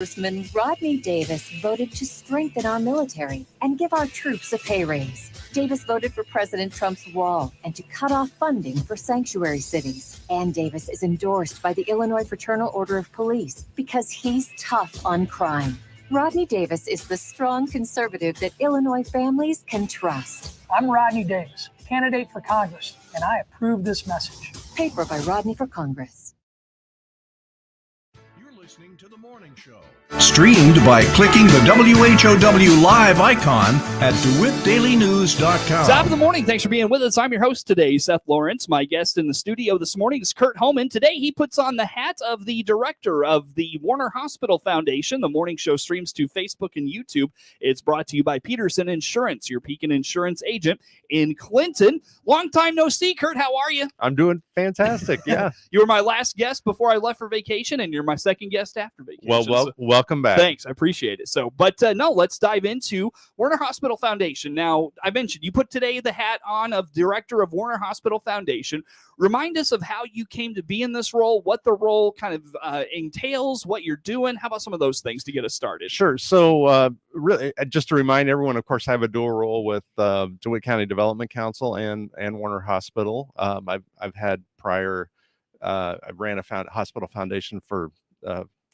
Congressman Rodney Davis voted to strengthen our military and give our troops a pay raise. Davis voted for President Trump's wall and to cut off funding for sanctuary cities. And Davis is endorsed by the Illinois Fraternal Order of Police because he's tough on crime. Rodney Davis is the strong conservative that Illinois families can trust. I'm Rodney Davis, candidate for Congress, and I approve this message. Paid for by Rodney for Congress. Listening to The Morning Show. Streamed by clicking the WHOW live icon at DeWittDailyNews.com. Top of the morning. Thanks for being with us. I'm your host today, Seth Lawrence. My guest in the studio this morning is Curt Homann. Today, he puts on the hat of the director of the Warner Hospital Foundation. The morning show streams to Facebook and YouTube. It's brought to you by Peterson Insurance, your Pekin Insurance agent in Clinton. Long time no see, Curt. How are you? I'm doing fantastic. Yeah. You were my last guest before I left for vacation, and you're my second guest after vacation. Well, welcome back. Thanks. I appreciate it. No, let's dive into Warner Hospital Foundation. Now, I mentioned you put today the hat on of director of Warner Hospital Foundation. Remind us of how you came to be in this role, what the role kind of entails, what you're doing. How about some of those things to get us started? Sure. So really, just to remind everyone, of course, I have a dual role with DeWitt County Development Council and Warner Hospital. I've had prior, I ran a hospital foundation for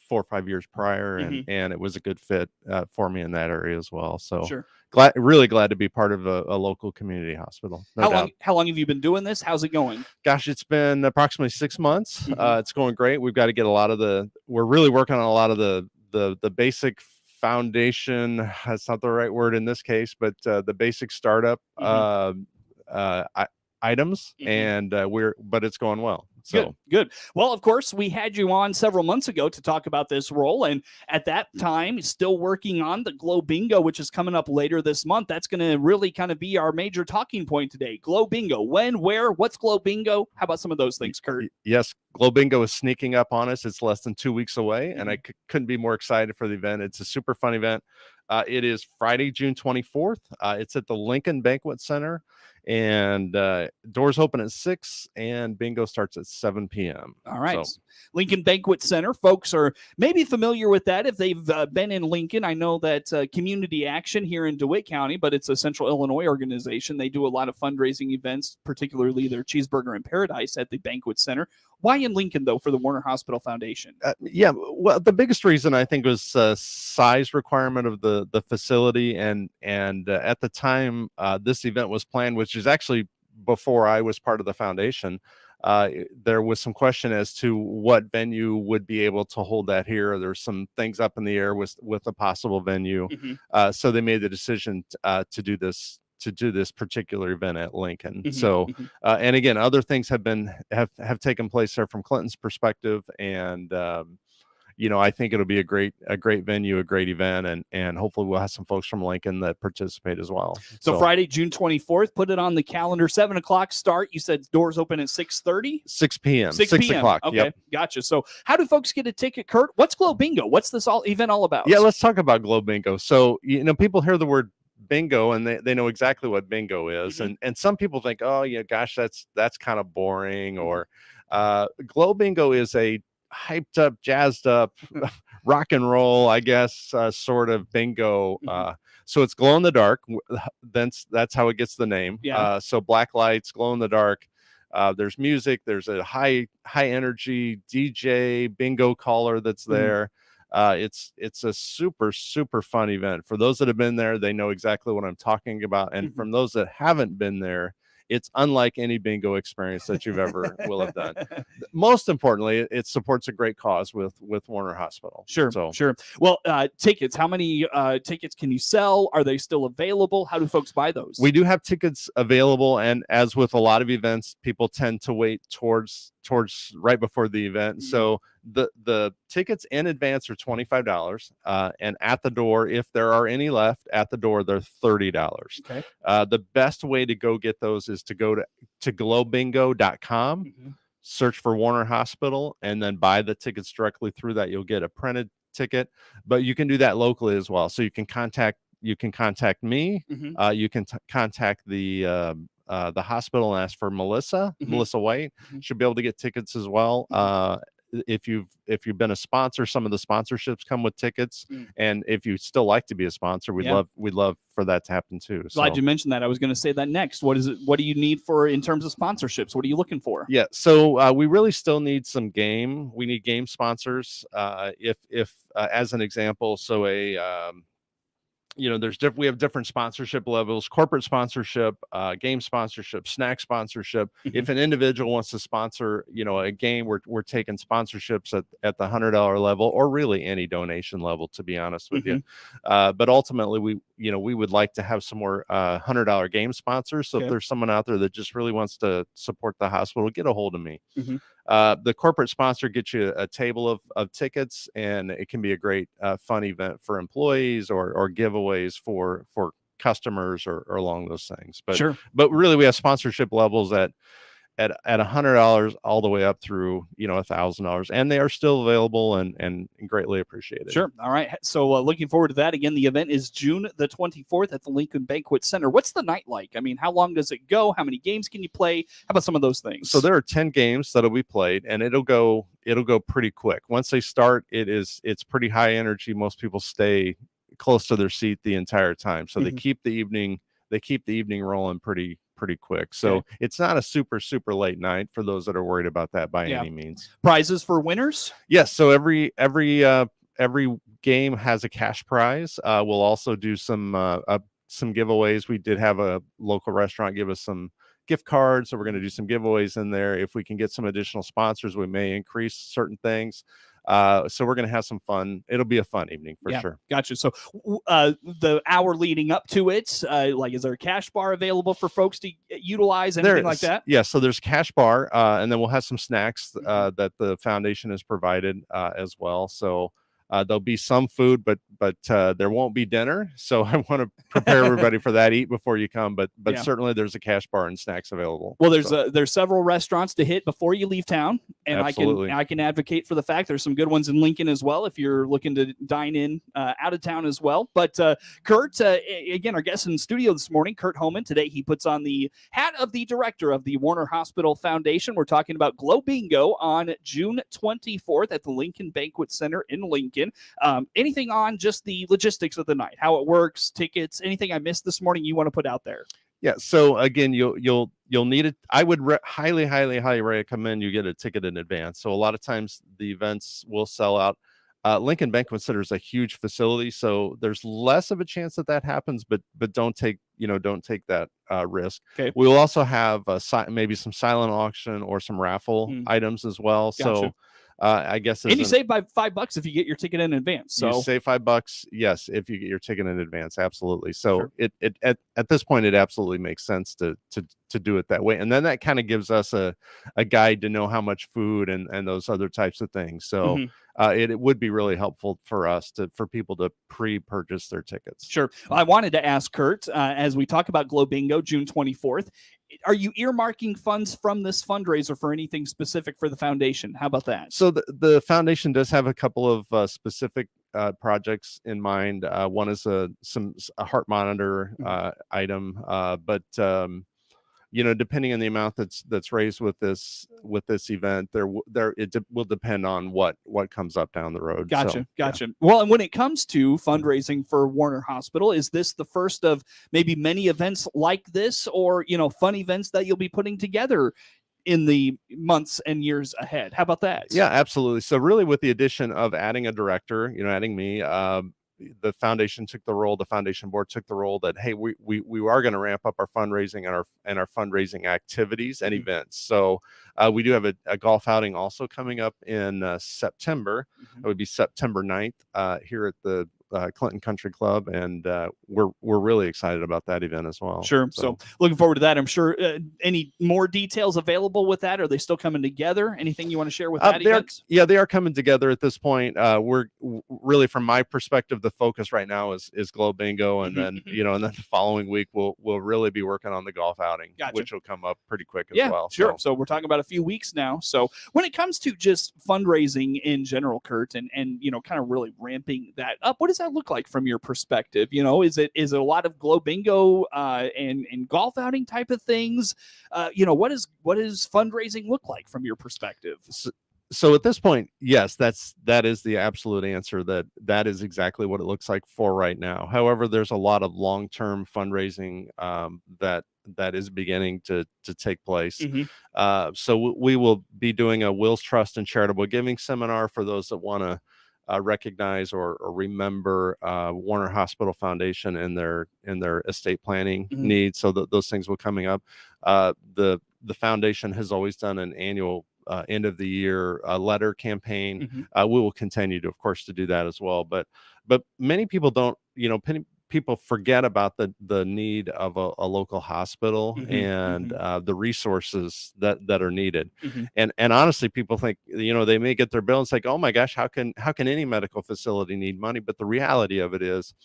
4 or 5 years prior, and it was a good fit for me in that area as well. So sure. Really glad to be part of a local community hospital. How long have you been doing this? How's it going? Gosh, it's been approximately 6 months. It's going great. We've got to get we're really working on a lot of the basic foundation. That's not the right word in this case, but the basic startup items, and but it's going well. So good. Well, of course, we had you on several months ago to talk about this role, and at that time, still working on the Glow Bingo, which is coming up later this month. That's going to really kind of be our major talking point today. Glow Bingo. When, where, what's Glow Bingo? How about some of those things, Curt? Yes, Glow Bingo is sneaking up on us. It's less than 2 weeks away, and I couldn't be more excited for the event. It's a super fun event. It is Friday, June 24th. It's at the Lincoln Banquet Center, and doors open at 6 and bingo starts at 7 p.m. All right. So, Lincoln Banquet Center. Folks are maybe familiar with that if they've been in Lincoln. I know that Community Action here in DeWitt County, but it's a Central Illinois organization. They do a lot of fundraising events, particularly their Cheeseburger in Paradise at the Banquet Center. Why in Lincoln, though, for the Warner Hospital Foundation? Well, the biggest reason I think was size requirement of the facility, and at the time this event was planned, which is actually before I was part of the foundation. There was some question as to what venue would be able to hold that here. There's some things up in the air with a possible venue, so they made the decision to do this particular event at Lincoln. So, and again, other things have taken place there from Clinton's perspective, and I think it'll be a great venue, a great event, and hopefully we'll have some folks from Lincoln that participate as well. So Friday, June 24th, put it on the calendar. 7 o'clock start. You said doors open at 6:30? 6 p.m. 6 o'clock. Okay, yep. Gotcha. So how do folks get a ticket, Curt? What's Glow Bingo? What's this event all about? Yeah, let's talk about Glow Bingo. So, people hear the word bingo and they know exactly what bingo is, and some people think, oh yeah, gosh, that's kind of boring, or Glow Bingo is a hyped up, jazzed up, rock and roll, I guess, sort of bingo. So it's glow in the dark. That's how it gets the name. So black lights, glow in the dark. There's music. There's a high energy DJ bingo caller that's there. It's a super, super fun event. For those that have been there, they know exactly what I'm talking about. And from those that haven't been there, it's unlike any bingo experience that you've ever will have done. Most importantly, it supports a great cause with Warner Hospital. Sure. Well, tickets, how many tickets can you sell? Are they still available? How do folks buy those? We do have tickets available, and as with a lot of events, people tend to wait towards right before the event. So the tickets in advance are $25, and at the door, if there are any left at the door, they're $30. Okay. The best way to go get those is to go to glowbingo.com, search for Warner Hospital, and then buy the tickets directly through that. You'll get a printed ticket, but you can do that locally as well. So you can contact me. You can contact the hospital and ask for Melissa White. Should be able to get tickets as well. if you've been a sponsor, some of the sponsorships come with tickets, and if you still like to be a sponsor, we'd love for that to happen too. Glad you mentioned that. I was going to say that next. What do you need for in terms of sponsorships? What are you looking for? Yeah, so we really still need some game. We need game sponsors. If as an example, so we have different sponsorship levels: corporate sponsorship, game sponsorship, snack sponsorship. If an individual wants to sponsor, a game, we're taking sponsorships at the $100 level, or really any donation level, to be honest with you. But ultimately, we would like to have some more $100 game sponsors. So if there's someone out there that just really wants to support the hospital, get a hold of me. The corporate sponsor gets you a table of tickets, and it can be a great fun event for employees or giveaways for customers or along those things. But really, we have sponsorship levels at $100 all the way up through $1,000, and they are still available and greatly appreciated. Sure. All right. So looking forward to that. Again, the event is June the 24th at the Lincoln Banquet Center. What's the night like? I mean, how long does it go? How many games can you play? How about some of those things? So there are 10 games that'll be played, and it'll go pretty quick. Once they start, it's pretty high energy. Most people stay close to their seat the entire time, so they keep the evening rolling pretty quick. So it's not a super late night for those that are worried about that by any means. Prizes for winners? Yes. So every game has a cash prize. We'll also do some giveaways. We did have a local restaurant give us some gift cards, so we're going to do some giveaways in there. If we can get some additional sponsors, we may increase certain things. So we're going to have some fun. It'll be a fun evening for sure. Gotcha. So the hour leading up to it, is there a cash bar available for folks to utilize, anything like that? Yeah, so there's cash bar, and then we'll have some snacks that the foundation has provided as well. So there'll be some food, but there won't be dinner. So I want to prepare everybody for that. Eat before you come, but certainly there's a cash bar and snacks available. Well, there's several restaurants to hit before you leave town, and Absolutely. I can advocate for the fact there's some good ones in Lincoln as well if you're looking to dine in out of town as well. But Curt, again, our guest in the studio this morning, Curt Homann. Today he puts on the hat of the director of the Warner Hospital Foundation. We're talking about Glow Bingo on June 24th at the Lincoln Banquet Center in Lincoln. Anything on just the logistics of the night, how it works, tickets, anything I missed this morning you want to put out there? Yeah. So again, you'll need it. I would highly recommend you get a ticket in advance. So a lot of times the events will sell out. Lincoln Banquet Center is a huge facility, so there's less of a chance that happens. But don't take that risk. Okay. We will also have maybe some silent auction or some raffle items as well. Gotcha. So I guess, and you save by $5 if you get your ticket in advance. So you save $5, yes, if you get your ticket in advance, absolutely. So at this point, it absolutely makes sense to do it that way, and then that kind of gives us a guide to know how much food and those other types of things. So it would be really helpful for people to pre-purchase their tickets. Sure. I wanted to ask Curt, as we talk about Glow Bingo June 24th, are you earmarking funds from this fundraiser for anything specific for the foundation? How about that? So the foundation does have a couple of specific projects in mind. One is a heart monitor item, but depending on the amount that's raised with this event, it will depend on what comes up down the road. Gotcha. Yeah. Well, and when it comes to fundraising for Warner Hospital, is this the first of maybe many events like this, or fun events that you'll be putting together in the months and years ahead? How about that? Yeah, absolutely. So really, with the addition of adding a director, adding me, the foundation board took the role that, hey, we are going to ramp up our fundraising and our fundraising activities and events. So we do have a golf outing also coming up in September. It would be September 9th here at the Clinton Country Club, and we're really excited about that event as well. Sure. So looking forward to that. I'm sure any more details available with that? Are they still coming together? Anything you want to share with that event? Yeah, they are coming together at this point. We're really, from my perspective, the focus right now is Glow Bingo, and then and then the following week we'll really be working on the golf outing, which will come up pretty quick as well. Sure. So we're talking about a few weeks now. So when it comes to just fundraising in general, Curt, and kind of really ramping that up, what does that look like from your perspective? Is it a lot of Glow Bingo and golf outing type of things? What does fundraising look like from your perspective? So at this point, yes, that is the absolute answer. That is exactly what it looks like for right now. However, there's a lot of long-term fundraising that is beginning to take place. So we will be doing a Wills Trust and Charitable Giving seminar for those that want to recognize or remember Warner Hospital Foundation in their estate planning needs. So those things will coming up. The foundation has always done an annual end of the year letter campaign. We will continue to, of course, to do that as well. But many people don't, people forget about the need of a local hospital and the resources that are needed. And honestly, people think, they may get their bill and it's like, oh my gosh, how can any medical facility need money? But the reality of it is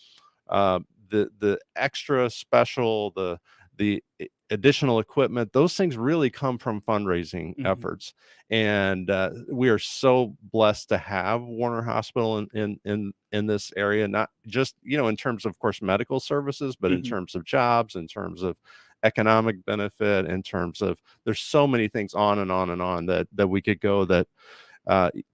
the extra special, the additional equipment, those things really come from fundraising efforts. And we are so blessed to have Warner Hospital in this area, not just, in terms of course, medical services, but in terms of jobs, in terms of economic benefit, in terms of, there's so many things on and on and on that we could go that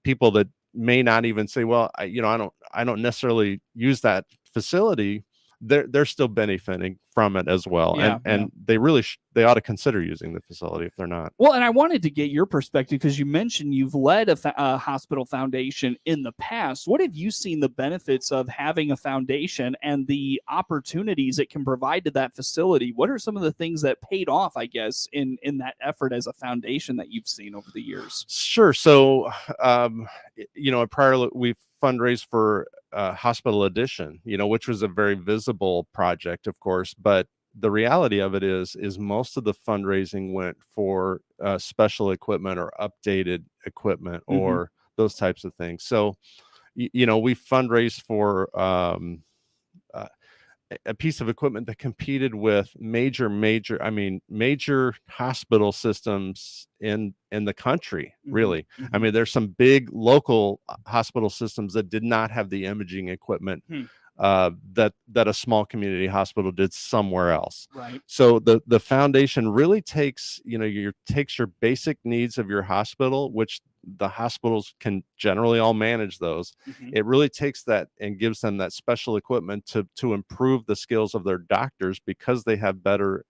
people that may not even say, well, I don't necessarily use that facility, they're still benefiting from it as well. And they really they ought to consider using the facility if they're not. Well, and I wanted to get your perspective because you mentioned you've led a hospital foundation in the past. What have you seen the benefits of having a foundation and the opportunities it can provide to that facility? What are some of the things that paid off, I guess, in that effort as a foundation that you've seen over the years? Sure. So, we've fundraised for Hospital Addition, which was a very visible project, of course, but the reality of it is most of the fundraising went for special equipment or updated equipment or those types of things. So, we fundraised for a piece of equipment that competed with major hospital systems in the country, really. I mean, there's some big local hospital systems that did not have the imaging equipment that a small community hospital did somewhere else. Right. So the foundation really takes your basic needs of your hospital, which the hospitals can generally all manage those. It really takes that and gives them that special equipment to improve the skills of their doctors because they have better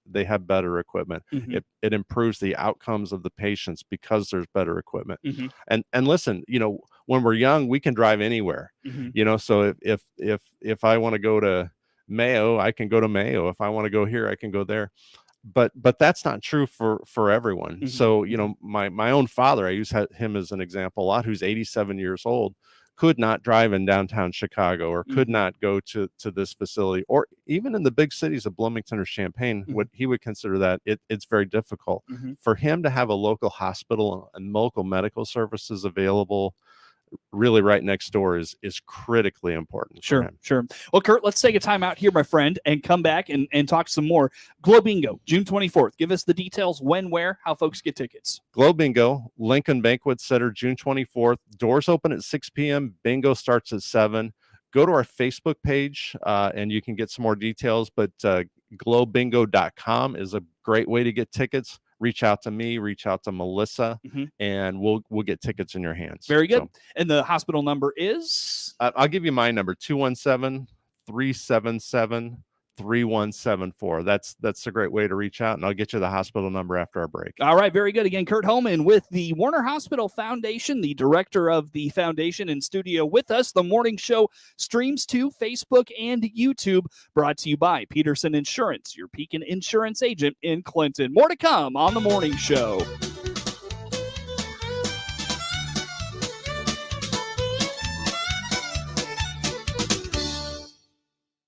equipment. It improves the outcomes of the patients because there's better equipment. And listen, when we're young, we can drive anywhere. So if I want to go to Mayo, I can go to Mayo. If I want to go here, I can go there. But that's not true for everyone. So, my own father, I use him as an example a lot, who's 87 years old, could not drive in downtown Chicago or could not go to this facility, or even in the big cities of Bloomington or Champaign, what he would consider that it's very difficult for him to have a local hospital and local medical services available really right next door is critically important. Sure. Well, Curt, let's take a time out here, my friend, and come back and talk some more. Glow Bingo, June 24th. Give us the details, when, where, how folks get tickets. Glow Bingo, Lincoln Banquet Center, June 24th. Doors open at 6 p.m. Bingo starts at 7. Go to our Facebook page and you can get some more details, but glowbingo.com is a great way to get tickets. Reach out to me, reach out to Melissa, and we'll get tickets in your hands. Very good. So, and the hospital number is? I'll give you my number, 217-377-3174. That's a great way to reach out, and I'll get you the hospital number after our break. All right, very good. Again, Curt Homann with the Warner Hospital Foundation, the director of the foundation, in studio with us. The morning show streams to Facebook and YouTube, brought to you by Peterson Insurance, your Pekin Insurance agent in Clinton. More to come on the morning show.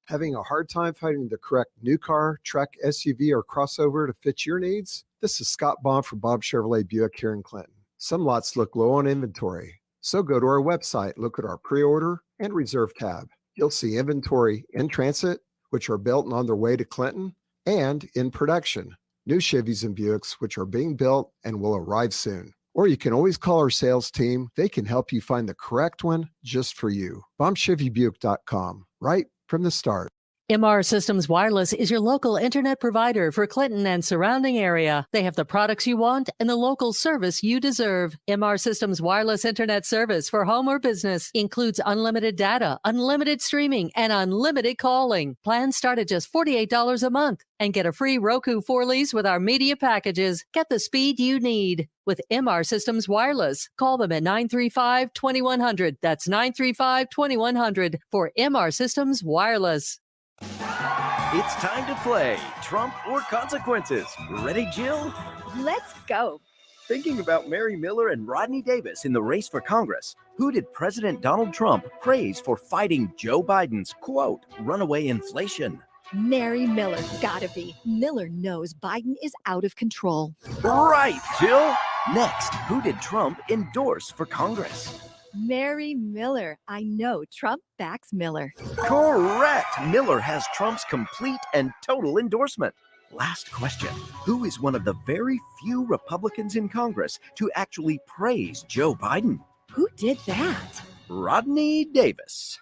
Having a hard time finding the correct new car, truck, SUV, or crossover to fit your needs? This is Scott Baum from Bob Chevrolet Buick here in Clinton. Some lots look low on inventory, so go to our website, look at our pre-order and reserve tab. You'll see inventory in transit, which are built and on their way to Clinton, and in production, new Chevys and Buicks, which are being built and will arrive soon. Or you can always call our sales team. They can help you find the correct one just for you. BombChevyBuick.com, right from the start. MR Systems Wireless is your local internet provider for Clinton and surrounding area. They have the products you want and the local service you deserve. MR Systems Wireless Internet service for home or business includes unlimited data, unlimited streaming, and unlimited calling. Plans start at just $48 a month and get a free Roku 4 lease with our media packages. Get the speed you need with MR Systems Wireless. Call them at 935-2100. That's 935-2100 for MR Systems Wireless. It's time to play Trump or Consequences. Ready, Jill? Let's go. Thinking about Mary Miller and Rodney Davis in the race for Congress, who did President Donald Trump praise for fighting Joe Biden's, quote, runaway inflation? Mary Miller, gotta be. Miller knows Biden is out of control. Right, Jill. Next, who did Trump endorse for Congress? Mary Miller. I know Trump backs Miller. Correct. Miller has Trump's complete and total endorsement. Last question. Who is one of the very few Republicans in Congress to actually praise Joe Biden? Who did that? Rodney Davis.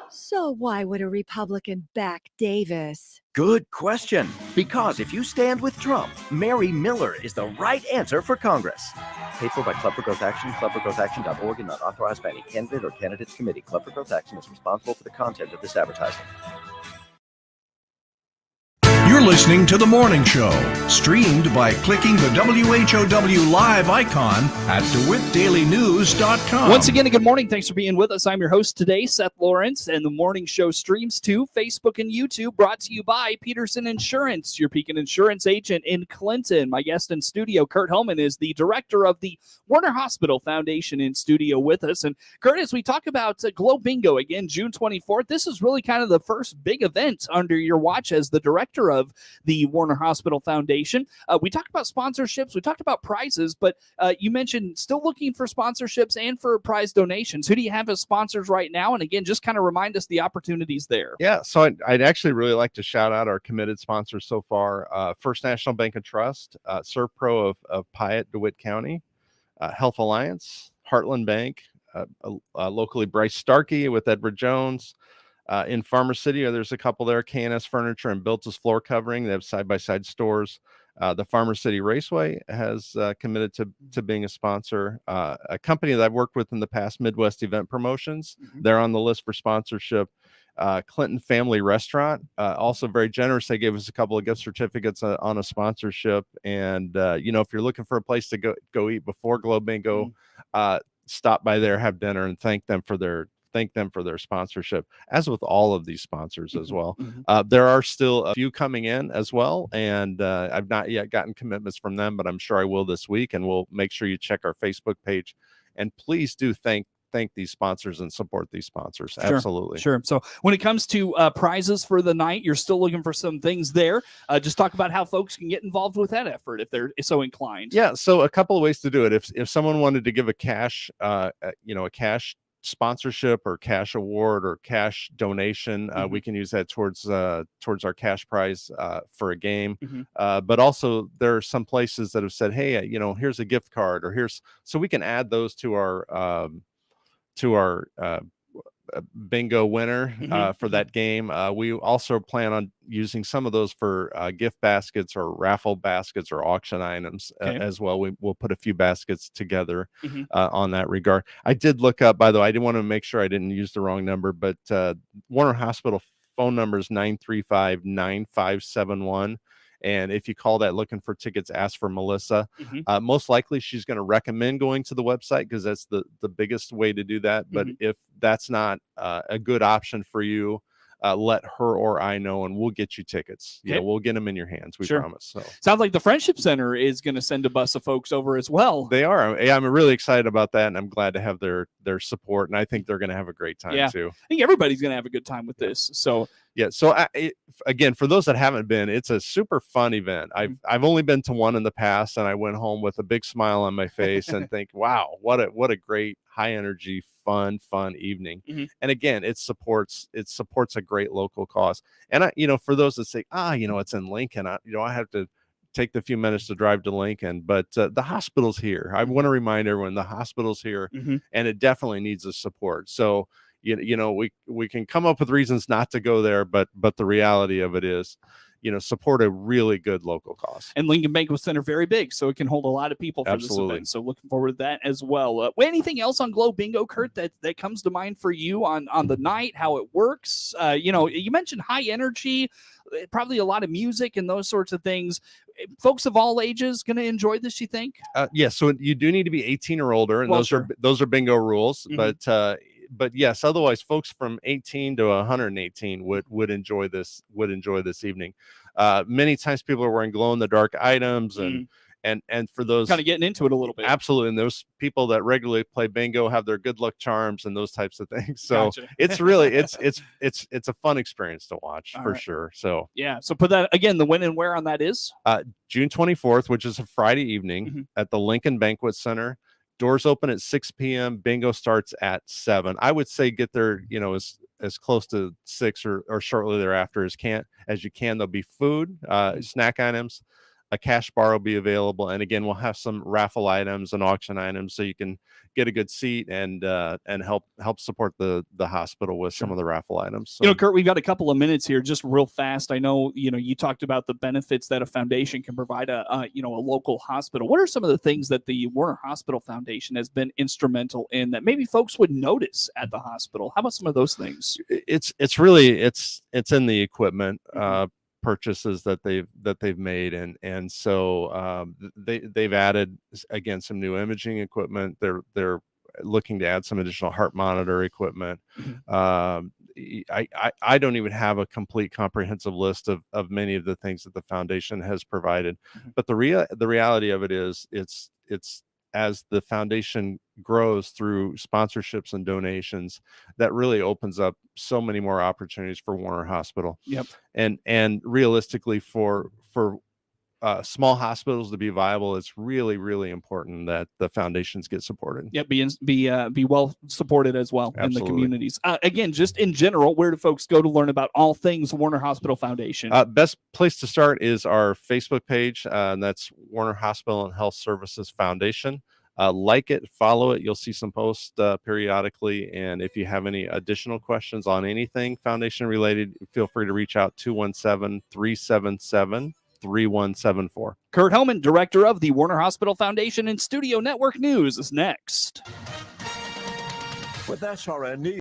So why would a Republican back Davis? Good question. Because if you stand with Trump, Mary Miller is the right answer for Congress. Paid for by Club for Growth Action, clubforgrowthaction.org, and not authorized by any candidate or candidates committee. Club for Growth Action is responsible for the content of this advertisement. You're listening to The Morning Show, streamed by clicking the WHOW live icon at DeWittDailyNews.com. Once again, good morning. Thanks for being with us. I'm your host today, Seth Lawrence, and The Morning Show streams to Facebook and YouTube, brought to you by Peterson Insurance, your Pekin Insurance agent in Clinton. My guest in studio, Curt Homann, is the director of the Warner Hospital Foundation in studio with us. And Curt, as we talk about Glow Bingo again, June 24th, this is really kind of the first big event under your watch as the director of the Warner Hospital Foundation. We talked about sponsorships, we talked about prizes, but you mentioned still looking for sponsorships and for prize donations. Who do you have as sponsors right now? And again, just kind of remind us the opportunities there. Yeah, so I'd actually really like to shout out our committed sponsors so far. First National Bank and Trust, ServPro of Piatt, DeWitt County, Health Alliance, Heartland Bank, locally Bryce Starkey with Edward Jones. In Farmer City, there's a couple there, KNS Furniture and Built-As Floor Covering. They have side-by-side stores. The Farmer City Raceway has committed to being a sponsor. A company that I've worked with in the past, Midwest Event Promotions, they're on the list for sponsorship. Clinton Family Restaurant, also very generous. They gave us a couple of gift certificates on a sponsorship. And, if you're looking for a place to go eat before Glow Bingo, stop by there, have dinner, and thank them for their sponsorship, as with all of these sponsors as well. There are still a few coming in as well, and I've not yet gotten commitments from them, but I'm sure I will this week, and we'll make sure you check our Facebook page. And please do thank these sponsors and support these sponsors. Sure, absolutely. Sure. So when it comes to prizes for the night, you're still looking for some things there. Just talk about how folks can get involved with that effort if they're so inclined. Yeah. So a couple of ways to do it. If someone wanted to give a cash sponsorship or cash award or cash donation, we can use that towards our cash prize for a game. But also there are some places that have said, hey, here's a gift card, or so we can add those to our bingo winner for that game. We also plan on using some of those for gift baskets or raffle baskets or auction items as well. We'll put a few baskets together on that regard. I did look up, by the way, I didn't want to make sure I didn't use the wrong number, but Warner Hospital phone number is 935-9571. And if you call that looking for tickets, ask for Melissa. Most likely she's going to recommend going to the website because that's the biggest way to do that. But if that's not a good option for you, let her or I know, and we'll get you tickets. Okay. Yeah, we'll get them in your hands. We promise. So sounds like the Friendship Center is going to send a bus of folks over as well. They are. I'm really excited about that, and I'm glad to have their support. And I think they're going to have a great time too. I think everybody's going to have a good time with this. So yeah. So again, for those that haven't been, it's a super fun event. I've only been to one in the past, and I went home with a big smile on my face and think, wow, what a great high energy, fun evening. And again, it supports a great local cause. And for those that say, it's in Lincoln, I have to take the few minutes to drive to Lincoln, but the hospital's here. I want to remind everyone the hospital's here, and it definitely needs the support. So we can come up with reasons not to go there, but the reality of it is, support a really good local cause. And Lincoln Banquet Center, very big, so it can hold a lot of people for this event. So looking forward to that as well. Anything else on Glow Bingo, Curt, that comes to mind for you on the night, how it works? You mentioned high energy, probably a lot of music and those sorts of things. Folks of all ages going to enjoy this, you think? Yes. So you do need to be 18 or older, and those are bingo rules. Mm-hmm. But yes, otherwise, folks from 18 to 118 would enjoy this evening. Many times people are wearing glow in the dark items, and for those kind of getting into it a little bit. Absolutely. And those people that regularly play bingo have their good luck charms and those types of things. So gotcha. It's really, it's a fun experience to watch for sure. So yeah. So put that again, the when and where on that is June 24th, which is a Friday evening at the Lincoln Banquet Center. Doors open at 6 p.m. Bingo starts at 7. I would say get there, as close to 6 or shortly thereafter as you can. There'll be food, snack items. A cash bar will be available, and again, we'll have some raffle items and auction items, so you can get a good seat and help support the hospital with some of the raffle items. So, Curt, we've got a couple of minutes here, just real fast. I know you talked about the benefits that a foundation can provide a local hospital. What are some of the things that the Warner Hospital Foundation has been instrumental in that maybe folks would notice at the hospital? How about some of those things? It's really in the equipment. Purchases that they've made, and so they've added again some new imaging equipment. They're looking to add some additional heart monitor equipment. I don't even have a complete comprehensive list of many of the things that the foundation has provided, but the reality of it is it's as the foundation grows through sponsorships and donations, that really opens up so many more opportunities for Warner Hospital. Yep. And realistically, for small hospitals to be viable, it's really, really important that the foundations get supported. Yeah, be well supported as well. Absolutely. In the communities. Again, just in general, where do folks go to learn about all things Warner Hospital Foundation? Best place to start is our Facebook page, and that's Warner Hospital and Health Services Foundation. Like it, follow it. You'll see some posts periodically. And if you have any additional questions on anything foundation related, feel free to reach out 217-377-3174. Curt Homann, director of the Warner Hospital Foundation, and Studio Network News is next. With SRN News.